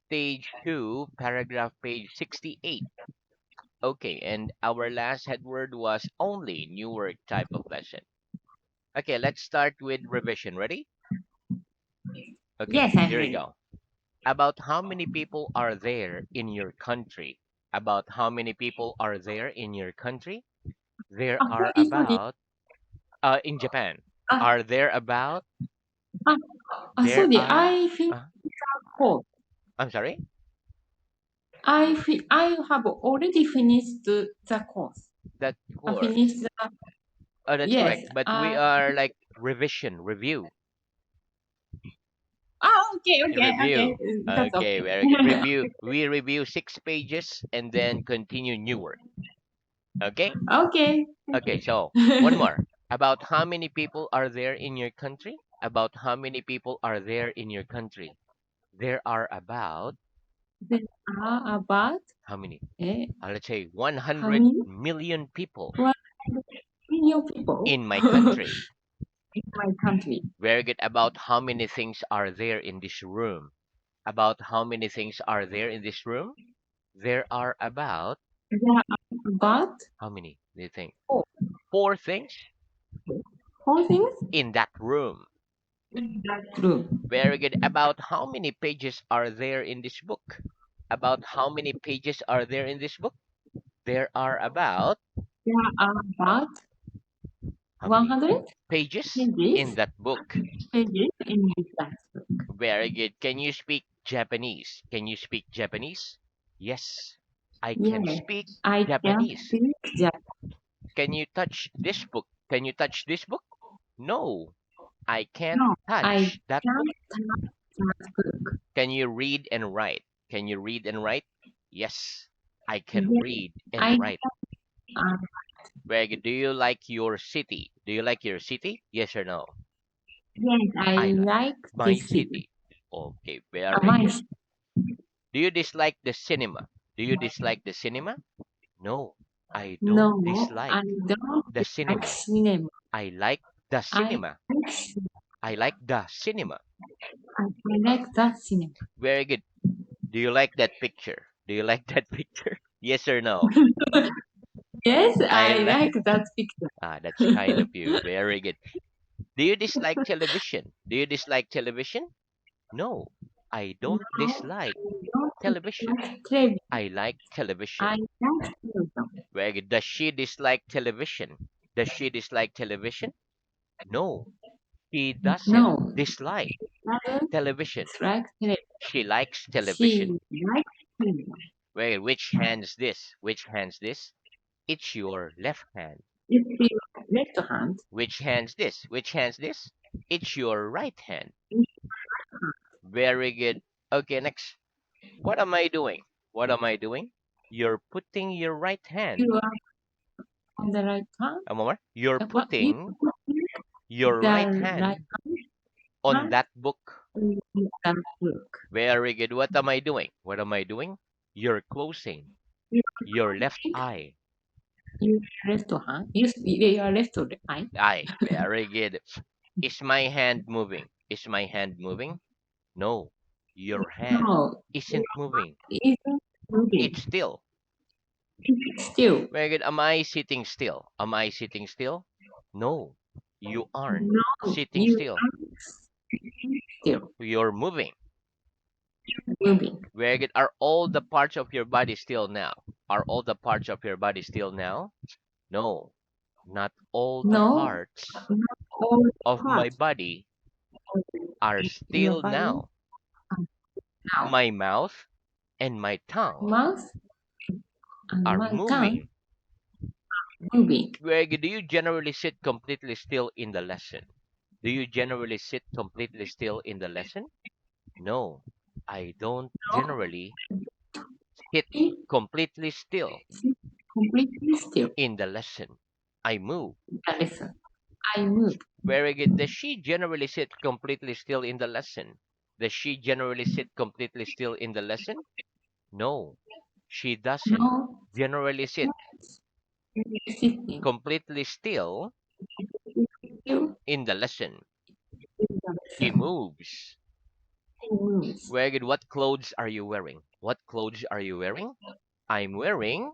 stage 2, paragraph page 68. Okay, and our last head word was only, new word type of lesson. Okay, let's start with revision. Ready? Okay, Yes, I'm here you ready. go. About how many people are there in your country? About how many people are there in your country? There are Sorry. about, in Japan, Ah, are there about, ah, there sorry. are, I finished uh, the course. I'm sorry, I have already finished the course. that I course. finished the Oh, that's correct. yes. But we are like revision, review, Okay, okay, okay. review. That's Okay, okay. very good. Review. We review 6 pages and then continue new work. Okay? Okay, Okay, okay. so one more. About how many people are there in your country? About how many people are there in your country? There are about There are about how many? eh, Let's say how 100 many? million people 1 million people in my country. in my country. Very good. About how many things are there in this room? About how many things are there in this room? There are about There are about how many do you think? four, 4 things four things in that room. in that room. Very good. About how many pages are there in this book? About how many pages are there in this book? There are about There are about how many 100 pages in pages that book? in this textbook. Very good. Can you speak Japanese? Can you speak Japanese? Yes, I can Yes, speak I can Japanese. speak Japanese. Can you touch this book? Can you touch this book? No, I can't No, I touch that book. can't touch that book. Can you read and write? Can you read and write? Yes, I can Yes, read I and write. uh, Very good. Do you like your city? Do you like your city? Yes or no? yes, I I like like my this city. city. Okay, very My good. Do you dislike the cinema? Do you dislike the cinema? No, I don't no, I dislike don't the like cinema. cinema. I like the I cinema. like cinema. I like the cinema. I like that cinema. Very good. Do you like that picture? Do you like that picture? Yes or no? Yes, I I like. like that picture. That's kind of you. Very good. Do you dislike television? Do you dislike television? No, I don't No, dislike I don't television. like television. I like I television. like television. Very good. Does she dislike television? Does she dislike television? No, she doesn't No, dislike she doesn't television. like television. She likes She television. likes television. Wait, which hand's this? Which hand's this? It's your left hand. If you left hand, Which hand's this? Which hand's this? It's your right hand. if Very good. Okay, next. What am I doing? What am I doing? You're putting your right hand. you are on the right hand, A moment. You're what you putting put your right the right hand on hand that book. in the book. Very good. What am I doing? What am I doing? You're closing You your left eye. use left hand. Use your left eye. Eye. Very good. Is my hand moving? Is my hand moving? No. Your hand No, isn't moving. it isn't moving. It's still. It's still. Very good. Am I sitting still? Am I sitting still? No. You aren't No, sitting you still. are still You're moving. moving. Very good. Are all the parts of your body still now? Are all the parts of your body still now? No. Not all the No, parts not all of my parts body of are your still body now. are now. My mouth and my tongue Mouth and are my tongue moving. moving. Very good. Do you generally sit completely still in the lesson? Do you generally sit completely still in the lesson? No, I don't No, generally sit it's completely still completely still. in the lesson. I move. Listen, I move. Very good. Does she generally sit completely still in the lesson? Does she generally sit completely still in the lesson? No, she doesn't No, generally sit sitting completely still still in the lesson. in the She lesson. moves. English. Very good. What clothes are you wearing? What clothes are you wearing? I'm wearing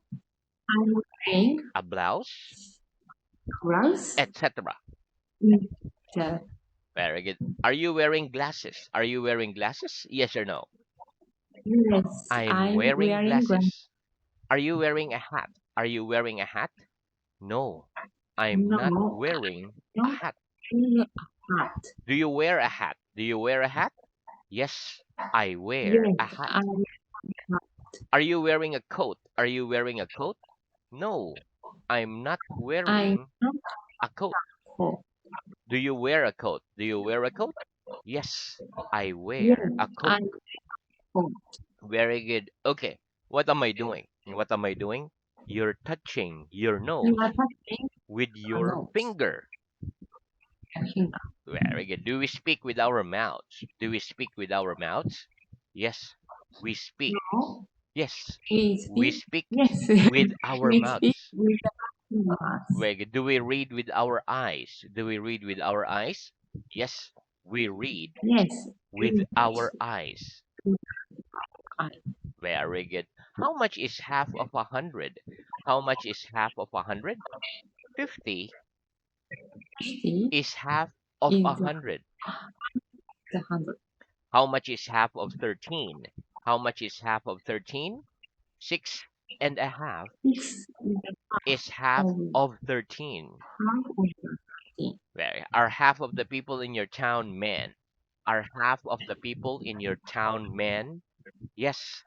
I'm wearing a blouse, gloves. etc. Mm, the- Very good. Are you wearing glasses? Are you wearing glasses? Yes or no? Yes, I'm I'm wearing wearing glasses. glasses. Are you wearing a hat? Are you wearing a hat? No, I'm No, not wearing a not hat. wearing a hat. Do you wear a hat? Do you wear a hat? Yes, I wear Yes, a hat. I Are you wearing a coat? Are you wearing a coat? No, I'm not I'm wearing not a coat. for. Do you wear a coat? Do you wear a coat? Yes, I Yes, wear a coat. I'm for. Very good. Okay, what am I doing? What am I doing? You're touching your You are nose touching with a your nose. finger. A finger. Very good. Do we speak with our mouths? Do we speak with our mouths? Yes, we speak. No, Yes, we we speak. speak Yes, with our we speak mouths. with the mouth. Very good. Do we read with our eyes? Do we read with our eyes? Yes, we read Yes, with we our eyes. are Very good. How much is half of 100? How much is half of 100? 50 50 is half of is 100. the hundred. How much is half of 13? How much is half of 13? Six and a half Six is the is half of of 13. half of the 50. Are half of the people in your town men? Are half of the people in your town men? Yes,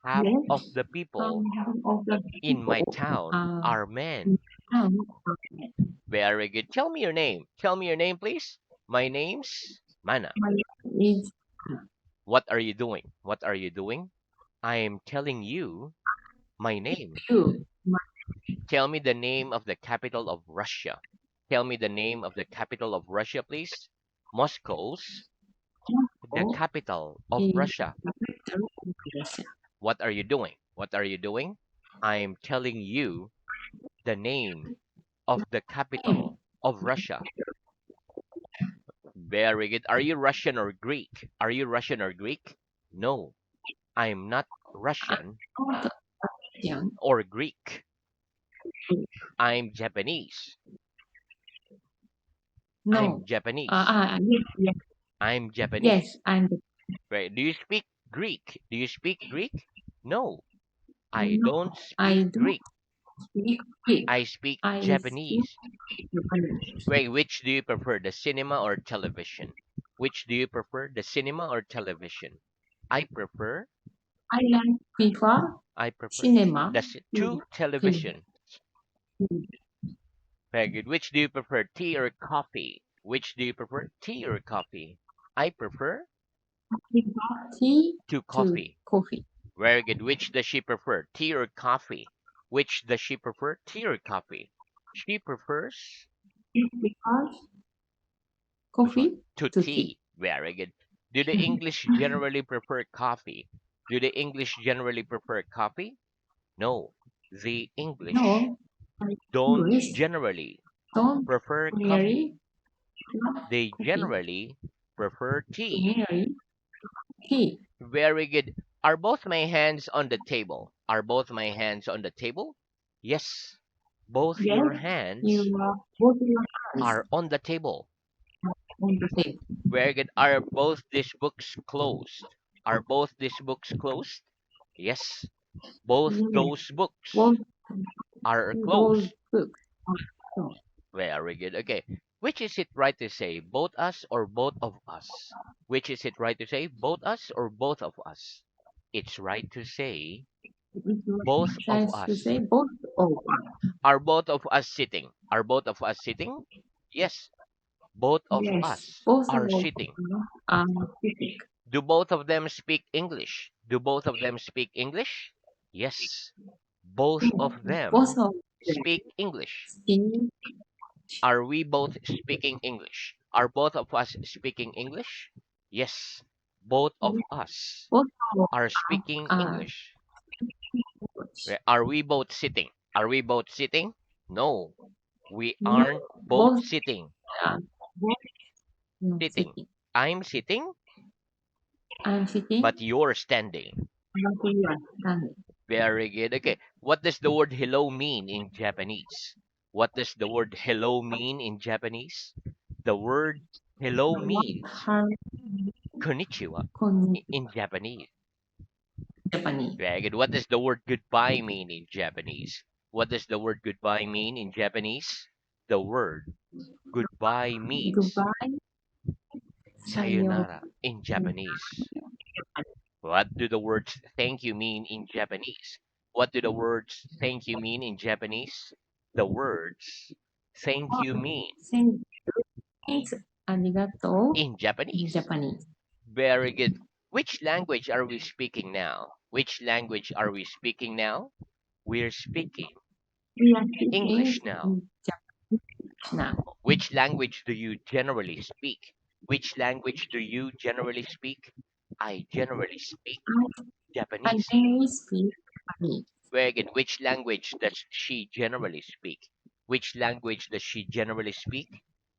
half of Yes, the people half of the in my people town are are men. in town are men. Very good. Tell me your name. Tell me your name, please. My name's Mana. My name is What are you doing? What are you doing? I am telling you my name. you. My Tell me the name of the capital of Russia. Tell me the name of the capital of Russia, please. Moscow's the uncle capital of is Russia. the capital of Russia. What are you doing? What are you doing? I am telling you the name of the Name capital of Russia. Very good. Are you Russian or Greek? Are you Russian or Greek? No, I'm not Russian not Russian. or Greek. I'm Japanese. I'm No. Japanese. Yes, yes, I'm yes, Japanese. and Right. Do you speak Greek? Do you speak Greek? No, I no, don't I speak don't Greek. speak Greek. I speak I speak Japanese. Japanese. Wait, which do you prefer, the cinema or television? Which do you prefer, the cinema or television? I prefer, I like I prefer cinema the to two film. television. Very good. Which do you prefer, tea or coffee? Which do you prefer, tea or coffee? I prefer Tea to to coffee. coffee. Very good. Which does she prefer, tea or coffee? Which does she prefer, tea or coffee? She prefers Because which one? coffee To to tea. tea. Very good. Do the English generally prefer coffee? Do the English generally prefer coffee? No. The English No, I don't English generally don't prefer coffee. really love They coffee. generally prefer tea. Really tea. Very good. Are both my hands on the table? Are both my hands on the table? Yes. Both Yes, your you hands are both your hands are on the table. on the table. Very good. Are both these books closed? Are both these books closed? Yes. Both Yes, those books both are those closed. books are closed. Very good. Okay. Which is it right to say? Both us or both of us? Which is it right to say? Both us or both of us? It's right to say It both of tries to us. say both of us. Are both of us sitting? Are both of us sitting? Yes. Both of Yes, us both of are us sitting. are sitting. Do both of them speak English? Do both of them speak English? Yes. Both of Both them of them speak English. speak. Are we both speaking English? Are both of us speaking English? Yes. Both of us Both of are us speaking are English. English. Are we both sitting? Are we both sitting? No, we No, aren't both both sitting. are both not Sitting. sitting. I'm sitting. I'm sitting. but you're standing. But you are standing. Very good. Okay. What does the word hello mean in Japanese? What does the word hello mean in Japanese? The word hello means How konnichiwa con in Japanese. Japanese? Very good. What does the word goodbye mean in Japanese? What does the word goodbye mean in Japanese? The word goodbye means Goodbye. Sayo. sayonara in Japanese. What do the words thank you mean in Japanese? What do the words thank you mean in Japanese? The words thank you mean Thank you. Arigato in in Japanese. Japanese. Very good. Which language are we speaking now? Which language are we speaking now? We're speaking We are speaking English now. in Japanese now. Which language do you generally speak? Which language do you generally speak? I generally speak I Japanese. generally speak Japanese. Where again, which language does she generally speak? Which language does she generally speak?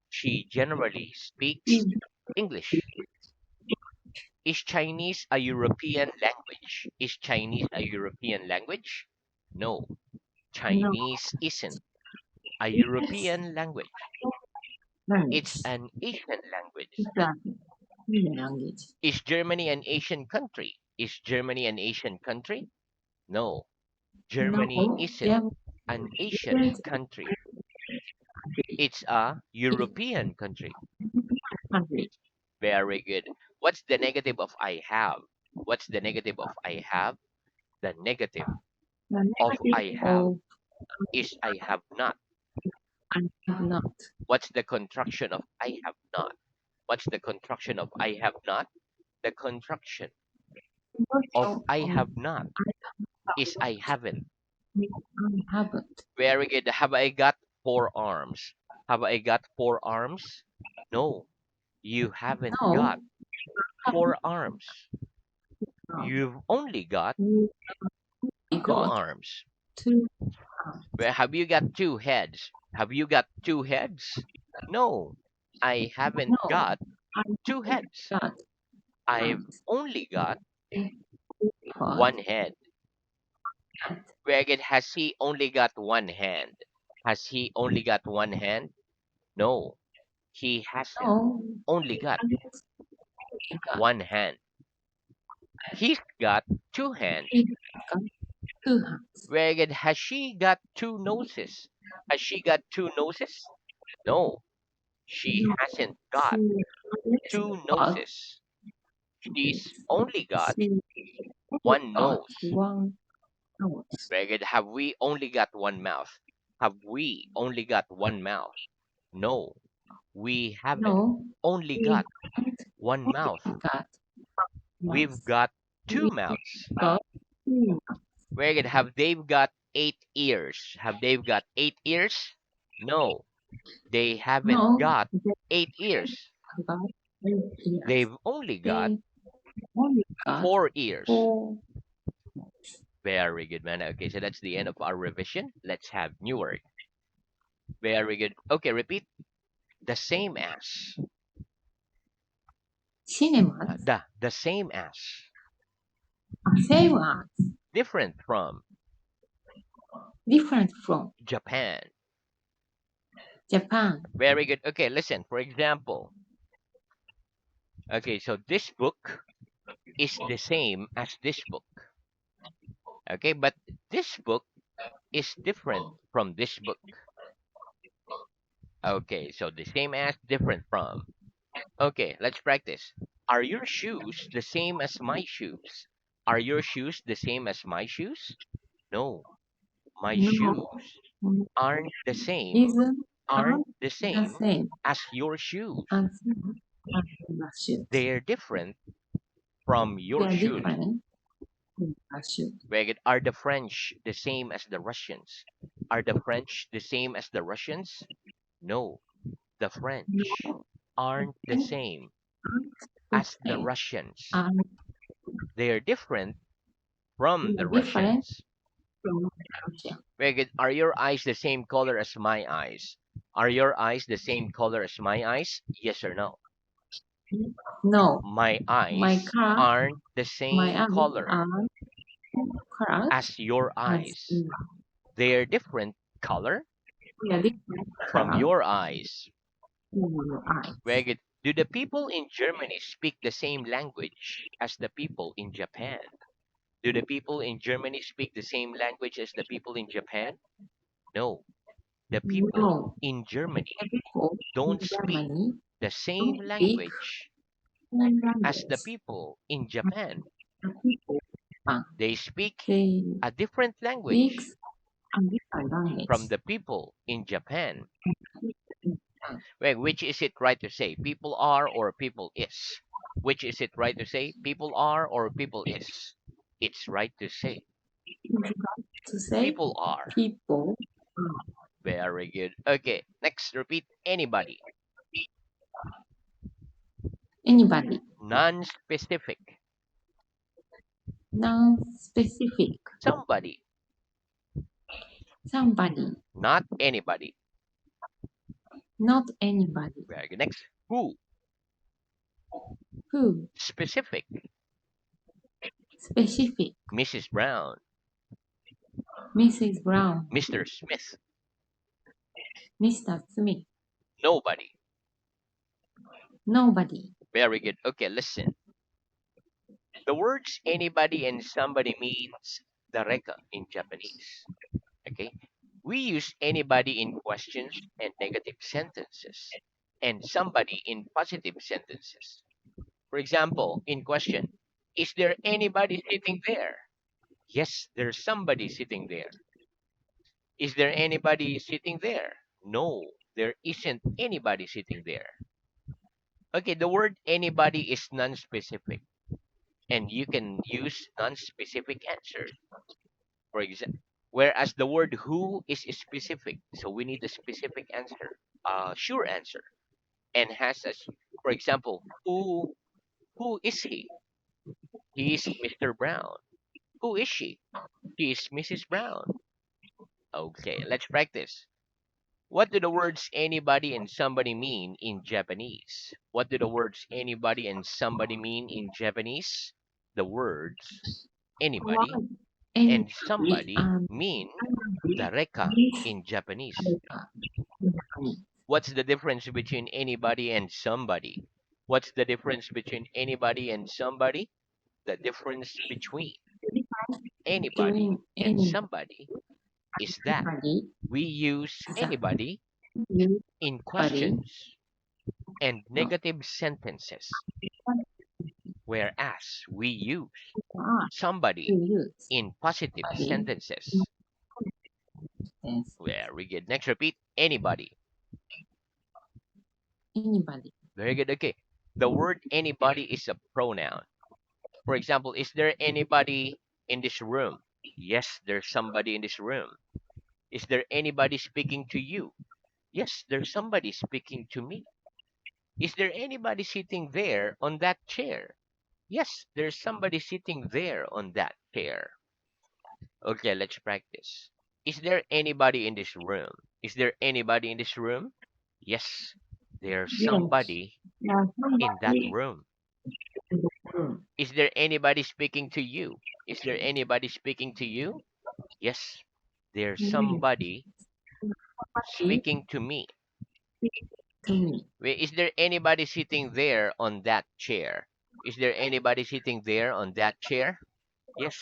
She generally speaks We English. Is Chinese a European language? Is Chinese a European language? No, know Chinese isn't a this European language. It's language. an Asian language. It's a Korean language. Is Germany an Asian country? Is Germany an Asian country? No, No, Germany isn't Japan an Asian isn't country. It's a European country. a country. Very good. What's the negative of I have? What's the negative of I have? The negative The of negative I have of is I have not. I have not. What's the contraction of I have not? What's the contraction of I have not? The contraction of Virtual I of have not is I haven't. I haven't. Very good. Have I got four arms? Have I got four arms? No, you haven't No, got haven't four arms. got. You've only got We two got arms. two. Well, have you got two heads? Have you got two heads? No, I haven't No, got I two heads. got I've hands. only got Got one head. hand. Greg, has he only got one hand? Has he only got one hand? No, he hasn't No, only got I got one hand. He's got two hands. he got two hands. Greg, has she got two noses? Has she got two noses? No, she No, hasn't got she two got noses. She's only got she one got nose. one nose. Very good. Have we only got one mouth? Have we only got one mouth? No, we haven't No, only we got one mouth. got We've mouth. got two We mouths. got two. Very good. Have they got 8 ears? Have they got 8 ears? No, they haven't No, got they 8 ears. got 8 ears. They've only got They only got 4 ears. 4. Very good, man. Okay, so that's the end of our revision. Let's have new word. Very good. Okay, repeat. The same as. Cinemas The same as. are same as Different from. different from Japan. Japan. Very good. Okay, listen. For example, okay, so this book is the same as this book. Okay, but this book is different from this book. Okay, so the same as, different from. Okay, let's practice. Are your shoes the same as my shoes? Are your shoes the same as my shoes? No, my No, shoes aren't the same, isn't aren't the the same same as your shoes. as the shoes. They're different from They your are shoes. different from the shoes. Very good. Are the French the same as the Russians? Are the French the same as the Russians? No, the French No, aren't the they same aren't the as the same. Russians. And They are different they from are the different Russians. from Russia. Very good. Are your eyes the same color as my eyes? Are your eyes the same color as my eyes? Yes or no? No, My my eyes car, aren't the my same eyes color are correct as your as eyes. They're different color very different from color your eyes. in your Very eyes. good. Do the people in Germany speak the same language as the people in Japan? Do the people in Germany speak the same language as the people in Japan? No. The people No, in Germany the people in don't speak Germany the same don't speak language one as the language. people in Japan. The people They speak they a different speak language a different from language. the people in Japan. In Wait, which is it right to say? People are or people is? Which is it right to say? People are or people is? It's right to say to say people are. people Very good. Okay, next repeat anybody. anybody, Non-specific. non-specific, Somebody, somebody, not anybody. not anybody, Very good. Next, who? who, Specific. specific, Mrs. Brown, Mrs. Brown, Mr. Smith. Mr. Smith, Nobody. nobody. Very good. Okay, listen. The words anybody and somebody means dareka in Japanese. Okay? We use anybody in questions and negative sentences, and somebody in positive sentences. For example, in question, is there anybody sitting there? Yes, there's somebody sitting there. Is there anybody sitting there? No, there isn't anybody sitting there. Okay, the word anybody is non-specific, and you can use non-specific answers. For example, whereas the word who is specific, so we need a specific answer, a sure answer, and has a, for example, who is he? He is Mr. Brown. Who is she? She is Mrs. Brown. Okay, let's practice. What do the words anybody and somebody mean in Japanese? What do the words anybody and somebody mean in Japanese? The words anybody What anybody and somebody mean dareka means in Japanese. America in Japanese. What's the difference between anybody and somebody? What's the difference between anybody and somebody? The difference between The difference anybody between and anybody somebody is that we use is that anybody in anybody questions and no, negative sentences, whereas we use are to somebody use in positive body sentences. sense Very good. Next, repeat anybody. anybody. Very good. Okay. The word anybody is a pronoun. For example, is there anybody in this room? Yes, there's somebody in this room. Is there anybody speaking to you? Yes, there's somebody speaking to me. Is there anybody sitting there on that chair? Yes, there's somebody sitting there on that chair. Okay, let's practice. Is there anybody in this room? Is there anybody in this room? Yes, there's Yes, somebody there's in that somebody room. in the room. Is there anybody speaking to you? Is there anybody speaking to you? Yes, there's Yes, somebody somebody speaking to me. speak to me. Wait, is there anybody sitting there on that chair? Is there anybody sitting there on that chair? Yes,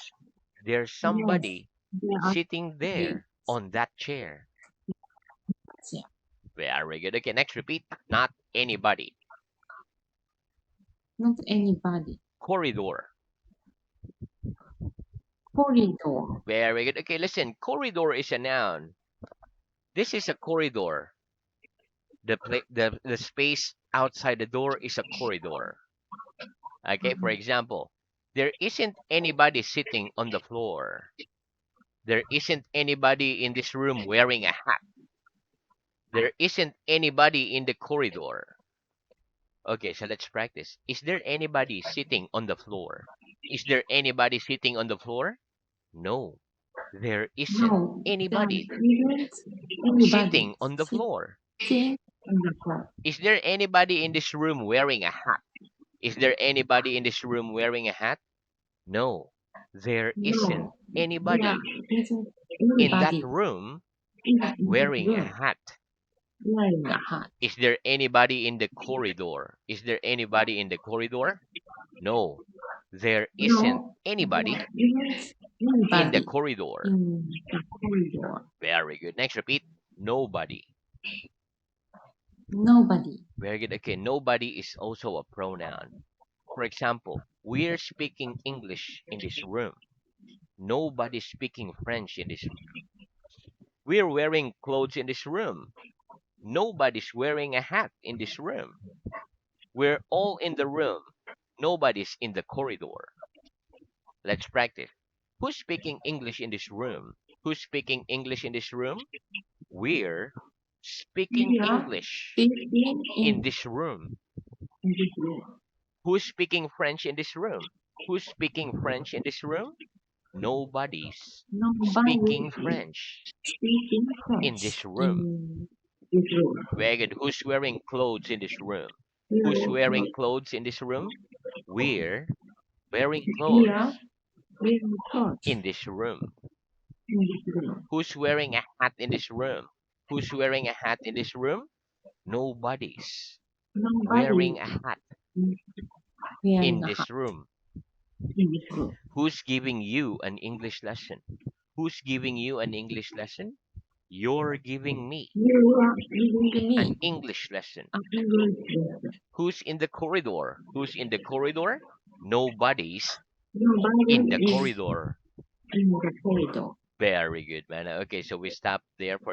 there's Yes, somebody there are sitting somebody. there on that chair. Yeah. Very good. Okay, next repeat. Not anybody. Not anybody. Corridor. Corridor. Very good. Okay, listen. Corridor is a noun. This is a corridor. The space outside the door is a corridor. Okay, for example, there isn't anybody sitting on the floor. There isn't anybody in this room wearing a hat. There isn't anybody in the corridor. Okay, so let's practice. Is there anybody sitting on the floor? Is there anybody sitting on the floor? No, there isn't No, there anybody isn't anybody sitting on the floor. sitting on the floor. Is there anybody in this room wearing a hat? Is there anybody in this room wearing a hat? No, there isn't No. There anybody isn't in that anybody room in that wearing a room hat. wearing a hat. Is there anybody in the corridor? Is there anybody in the corridor? No, there isn't No, anybody there isn't in the anybody corridor. in the corridor. Very good. Next, repeat. Nobody. Nobody. Very good. Okay, nobody is also a pronoun. For example, we're speaking English in this room. Nobody's speaking French in this room. We're wearing clothes in this room. Nobody's wearing a hat in this room. We're all in the room. Nobody's in the corridor. Let's practice. Who's speaking English in this room? Who's speaking English in this room? We're speaking We are English speaking in in this room. this room. Who's speaking French in this room? Who's speaking French in this room? Nobody's Nobody speaking is French speaking in French this room. in this room. Very good. Who's wearing clothes in this room? We Who's are wearing clothes in this room? We're wearing we are clothes wearing clothes in this room. in this room. Who's wearing a hat in this room? Who's wearing a hat in this room? Nobody's Nobody wearing a hat is wearing in a hat this room. in this room. Who's giving you an English lesson? Who's giving you an English lesson? You're giving me You are giving an me English lesson. a English lesson. Who's in the corridor? Who's in the corridor? Nobody's in the Nobody is corridor. in the corridor. Very good, man. Okay, so we stop there for